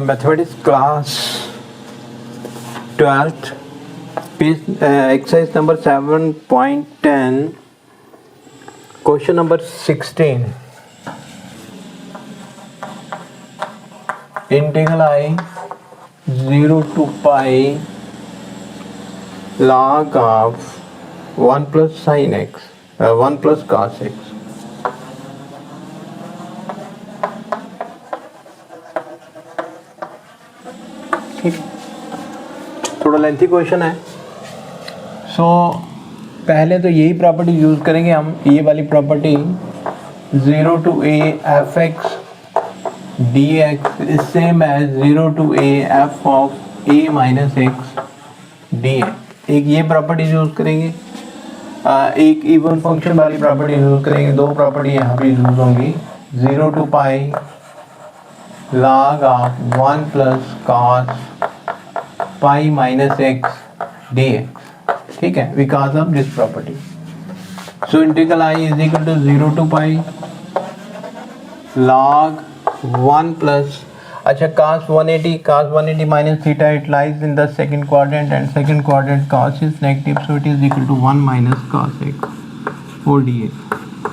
Mathematics class 12th, exercise number 7.10, question number 16. Integral I 0 to pi log of 1 plus sin x, 1 plus cos x. थोड़ा lengthy question है। पहले तो यही property use करेंगे हम, ये वाली property 0 to a f x dx is same as 0 to a f of a minus x dx। एक ये प्रॉपर्टी यूज करेंगे, एक इवन फंक्शन वाली प्रॉपर्टी यूज करेंगे। दो प्रॉपर्टी यहाँ पे यूज होंगी, 0 to pi log of 1 plus cos pi minus x dx, ठीक है, because of this property. So integral I is equal to 0 to pi log 1 plus, अच्छा, cos 180 minus theta, it lies in the second quadrant, and second quadrant cos is negative, so it is equal to 1 minus cos x whole dx.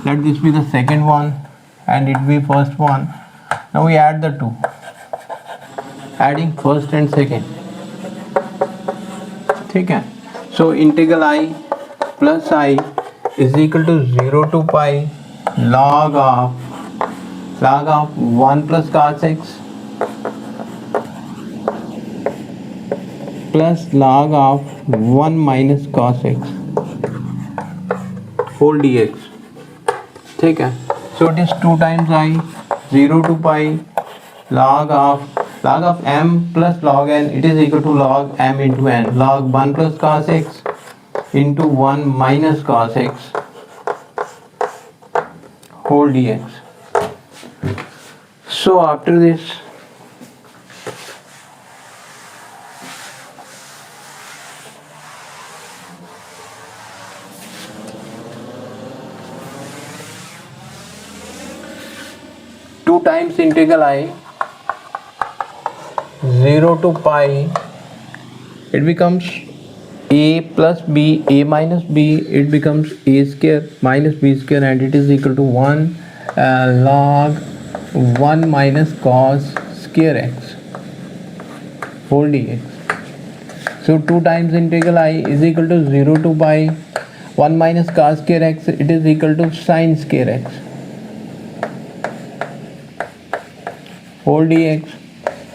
Let this be the second one and it be first one. Now we add the two, adding first and second, ठीक है। So integral I plus I is equal to 0 to pi log of 1 plus cos x plus log of 1 minus cos x whole dx, ठीक है। So it is 2 times I 0 to pi log of m plus log n, it is equal to log m into n, log 1 plus cos x into 1 minus cos x whole dx. So after this, two times integral I 0 to pi, it becomes a plus b, a minus b, it becomes a square minus b square, and it is equal to 1 log 1 minus cos square x whole dx. So 2 times integral I is equal to 0 to pi 1 minus cos square x, it is equal to sin square x whole dx.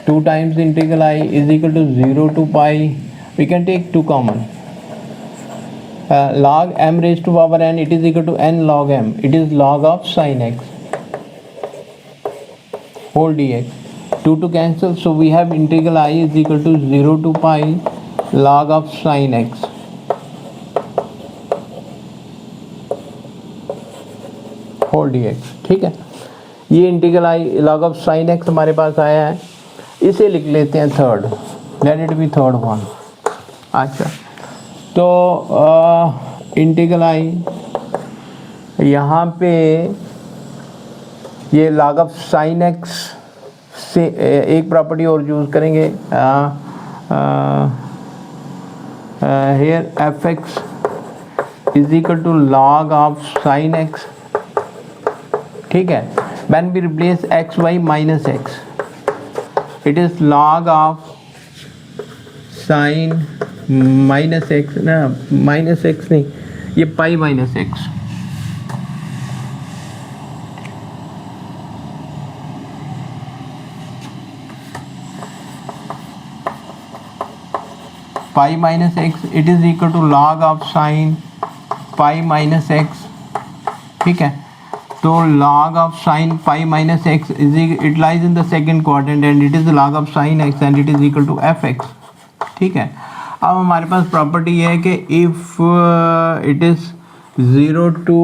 2 times integral I is equal to 0 to pi, we can take 2 common, log m raised to power n, it is equal to n log m, it is log of sin x whole dx. 2 to cancel, so we have integral I is equal to 0 to pi log of sin x whole dx, ठीक है। ये integral I log of sin x हमारे पास आया है, इसे लिख लेते हैं third, let it be third one. अच्छा, तो इंटीग्रल I यहाँ पे ये log of sin x से एक प्रॉपर्टी और यूज़ करेंगे, here fx is equal to log of sin x, ठीक है। when we replace xy minus x, it is log of sin minus x, ना minus x नहीं, ये pi minus x, pi minus x, it is equal to log of sin pi minus x, ठीक है। तो log of sin pi minus x is, it lies in the second quadrant and it is the log of sin x and it is equal to fx, ठीक है। अब हमारे पास property ये है कि if it is 0 to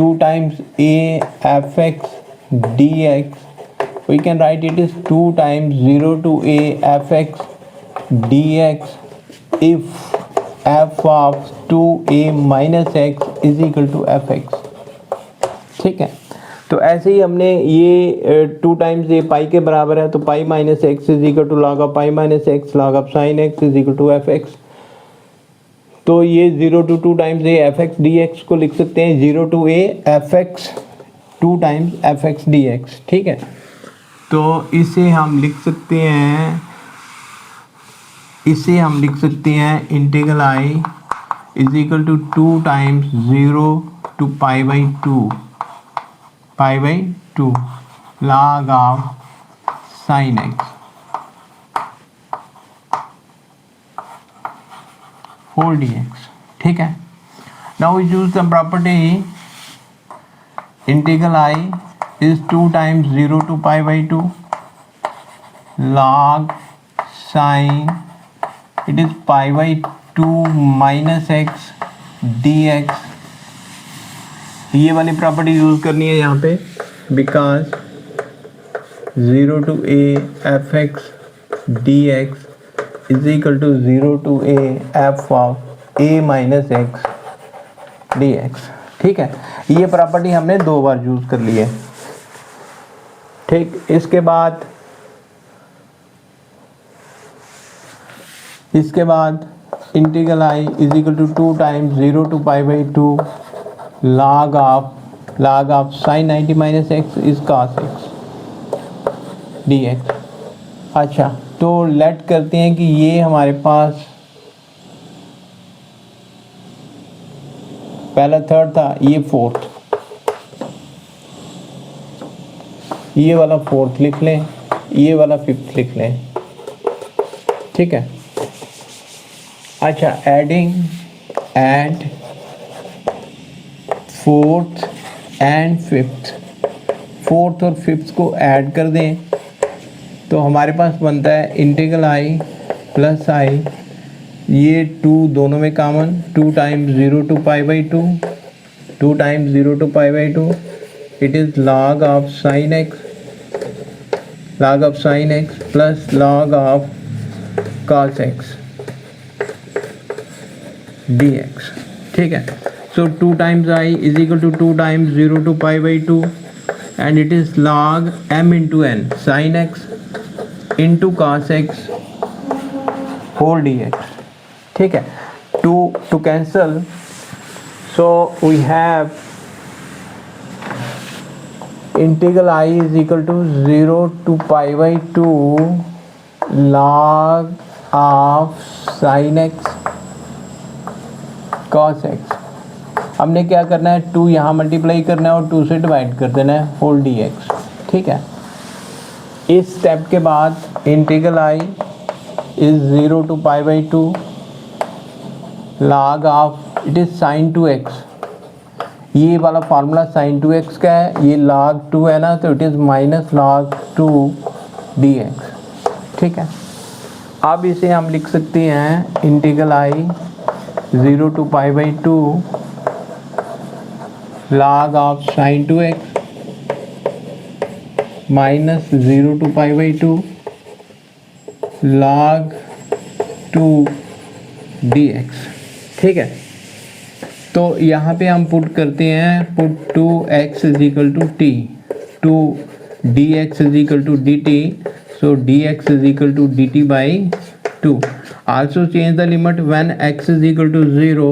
2 times a fx dx, we can write it is 2 times 0 to a fx dx if f of 2a minus x is equal to fx, ठीक है। तो ऐसे ही हमने ये 2 टाइम्स ये पाई के बराबर है, तो pi minus x is equal to log of pi minus x log of sine x is equal to f x. तो ये 0 to 2 times a f x d x को लिख सकते हैं 0 to a f x 2 times f x d x. ठीक है, तो इसे हम लिख सकते हैं, integral I is equal to 2 times 0 to pi by two log of sine x whole d x. ठीक है, now we use the property integral I is 2 times 0 to pi by two log sine it is pi by two minus x d x. ये वाली property use करनी है यहाँ पे, because 0 to a f x d x is equal to 0 to a f of a minus x d x. ठीक है, ये property हमने 2 बार यूज कर ली है। ठीक, इसके बाद integral I is equal to 2 times 0 to pi by two log of sine 90 minus x is cos x d x. अच्छा, तो लेट करते हैं कि ये हमारे पास पहला थर्ड था, ये फोर्थ, ये वाला फोर्थ लिख लें, ये वाला फिफ्थ लिख लें। ठीक है, अच्छा, add fourth and fifth, fourth और फिफ्थ को ऐड कर दें तो हमारे पास बनता है इंटीग्रल आई प्लस आई, ये 2 दोनों में common, 2 times 0 to pi by to, 2 times 0 to pi by to, it is log of sine x plus log of cos x d x. ठीक है, so 2 times I is equal to 2 times 0 to pi by to and it is log m into n sin x into cos x whole dx. ठीक है, to cancel, so we have integral I is equal to 0 to pi by two log of sin x cos x। हमने क्या करना है, 2 यहाँ multiply करना है और 2 से डिवाइड कर देना है होल डी एक्स। ठीक है, इस स्टेप के बाद integral I is 0 to pi by two log of it is sine 2x। ये वाला फार्मूला साइन 2x का है, ये log 2 है ना, तो it is minus log 2 dx। ठीक है, अब इसे हम लिख सकते हैं integral I 0 to pi by two log of sign 2x minus 0 to pi by two log 2 dx। ठीक है, तो यहाँ पे हम पुट करते हैं, put 2x is equal to t, 2 dx is equal to dt, so dx is equal to dt by 2। also change the limit when x is equal to 0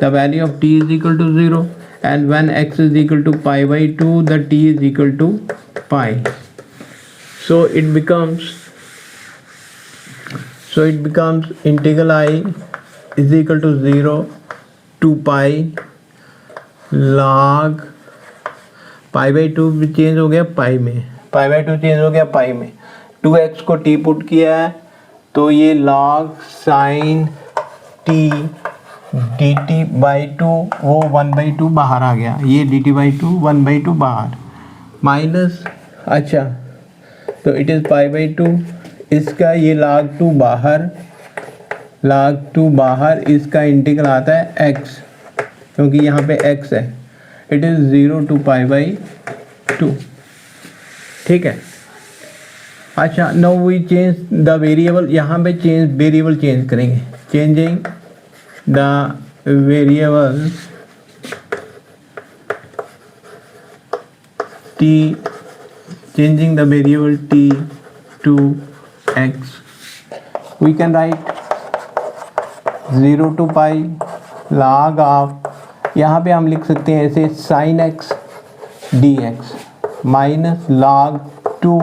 the value of t is equal to 0 and when x is equal to pi by 2 the t is equal to pi, so it becomes integral I is equal to 0 to pi log pi by to भी change हो गया पाई में, पाई by to change हो गया पाई में, 2x को t put किया है तो ये log sine t dt by two, वो 1/2 बाहर आ गया, ये dt बाई टू 1/2 बाहर माइनस। अच्छा, तो it is pi by to, इसका ये log 2 बाहर, इसका इंटीग्रल आता है x, क्योंकि यहाँ पे x है, it is 0 to pi by two. ठीक है, अच्छा, now we change the variable, यहाँ पे वेरिएबल चेंज करेंगे, changing the variable t, changing the variable t to x, we can write 0 to pi log of, यहाँ पे हम लिख सकते हैं ऐसे sin x dx minus log 2,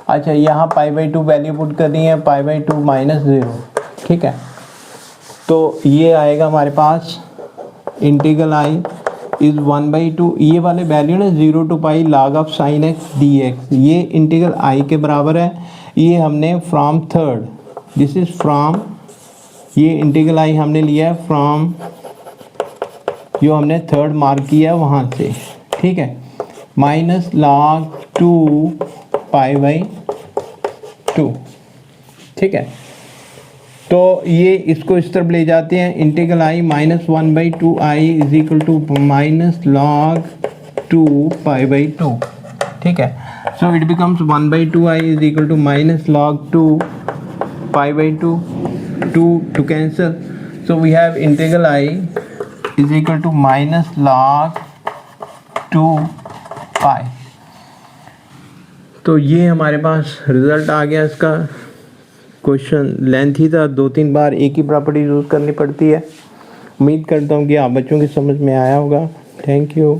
अच्छा यहाँ π/2 वैल्यू पुट करनी है, π/2 माइनस 0, ठीक है। तो ये आएगा हमारे पास इंटीग्रल आई इज़ 1/2, ये वाले वैल्यू ना 0 to pi log of sin x dx, ये इंटीग्रल आई के बराबर है। ये हमने from third, this is from, ये इंटीग्रल आई हमने लिया है फ्रॉम, जो हमने थर्ड मार्क किया वहाँ से, ठीक है, माइनस log 2 π/2, ठीक है। तो ये इसको इस तरफ ले जाते हैं, integral I minus 1/2 I is equal to minus log 2 π/2, ठीक है। So it becomes 1/2 I is equal to minus log 2 π/2, 2 to cancel, so we have integral I is equal to minus log 2 pi। तो ये हमारे पास result आ गया इसका। Question lengthy था, 2-3 बार एक ही property use करनी पड़ती है। उम्मीद करता हूँ कि आप बच्चों की समझ में आया होगा। Thank you.